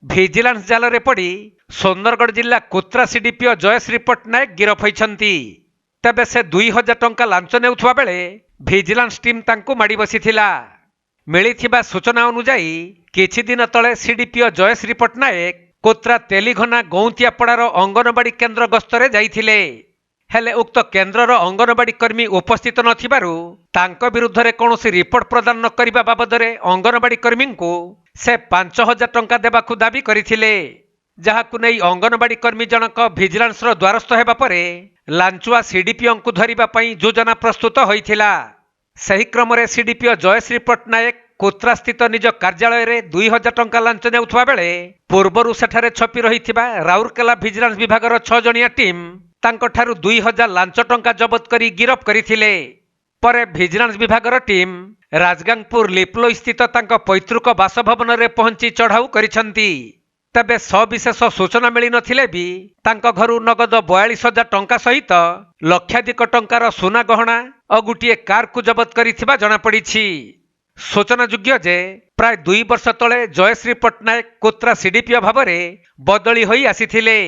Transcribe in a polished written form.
Vigilance ଜାଲରେ ପଡ଼ି ସୁନ୍ଦରଗଡ଼ ଜିଲ୍ଲା କୋତ୍ରା ସିଡିପିଓ ଜୟଶ୍ରୀ ପଟ୍ଟନାୟକ ଗିରଫ ହୋଇଛନ୍ତି। ତେବେ ସେ 2000 ଟଙ୍କା ଲାଞ୍ଚ ନେଉଥିବା ବେଳେ ଭିଜିଲାନ୍ସ ଟିମ୍ ତାଙ୍କୁ ମାଡ଼ି ବସିଥିଲା। ମିଳିଥିବା ସୂଚନା ଅନୁଯାୟୀ କିଛି ଦିନ ତଳେ ସିଡିପିଓ ଜୟଶ୍ରୀ ପଟ୍ଟନାୟକ କୋତ୍ରା ତେଲିଘନା ଗୌନ୍ତିଆପଡ଼ାର ଅଙ୍ଗନବାଡ଼ି କେନ୍ଦ୍ର ଗସ୍ତରେ ଯାଇଥିଲେ। ହେଲେ ଉକ୍ତ କେନ୍ଦ୍ରର ଅଙ୍ଗନବାଡ଼ି କର୍ମୀ ଉପସ୍ଥିତ ନଥିବାରୁ ତାଙ୍କ ବିରୁଦ୍ଧରେ କୌଣସି ରିପୋର୍ଟ ପ୍ରଦାନ ନ କରିବା ବାବଦରେ ଅଙ୍ଗନବାଡ଼ି କର୍ମୀଙ୍କୁ ସେ 5000 ଟଙ୍କା ଦେବାକୁ ଦାବି କରିଥିଲେ। ଯାହାକୁ ନେଇ ଅଙ୍ଗନବାଡ଼ି କର୍ମୀ ଜଣକ ଭିଜିଲାନ୍ସର ଦ୍ୱାରସ୍ଥ ହେବା ପରେ ଲାଞ୍ଚୁଆ ସିଡିପିଓଙ୍କୁ ଧରିବା ପାଇଁ ଯୋଜନା ପ୍ରସ୍ତୁତ ହୋଇଥିଲା। ସେହି କ୍ରମରେ ସିଡିପିଓ ଜୟଶ୍ରୀ ପଟ୍ଟନାୟକ କୋତ୍ରାସ୍ଥିତ ନିଜ କାର୍ଯ୍ୟାଳୟରେ 2000 ଟଙ୍କା ଲାଞ୍ଚ ନେଉଥିବା ବେଳେ ପୂର୍ବରୁ ସେଠାରେ ଛପି ରହିଥିବା ରାଉରକେଲା ଭିଜିଲାନ୍ସ ବିଭାଗର 6 ଜଣିଆ ଟିମ୍ ତାଙ୍କଠାରୁ 2000 ଲାଞ୍ଚ ଟଙ୍କା ଜବତ କରି ଗିରଫ କରିଥିଲେ। ପରେ ଭିଜିଲାନ୍ସ ବିଭାଗର ଟିମ୍ ରାଜଗାଙ୍ଗପୁର ଲିପ୍ଲୋଇ ସ୍ଥିତ ତାଙ୍କ ପୈତୃକ ବାସଭବନରେ ପହଞ୍ଚି ଚଢ଼ାଉ କରିଛନ୍ତି। ତେବେ ସବିଶେଷ ସୂଚନା ମିଳିନଥିଲେ ବି ତାଙ୍କ ଘରୁ ନଗଦ 42000 ଟଙ୍କା ସହିତ ଲକ୍ଷାଧିକ ଟଙ୍କାର ସୁନା ଗହଣା ଓ ଗୋଟିଏ କାରକୁ ଜବତ କରିଥିବା ଜଣାପଡ଼ିଛି। ସୂଚନାଯୋଗ୍ୟ ଯେ ପ୍ରାୟ 2 ବର୍ଷ ତଳେ ଜୟଶ୍ରୀ ପଟ୍ଟନାୟକ କୋତ୍ରା ସିଡିପିଓ ଭାବରେ ବଦଳି ହୋଇ ଆସିଥିଲେ।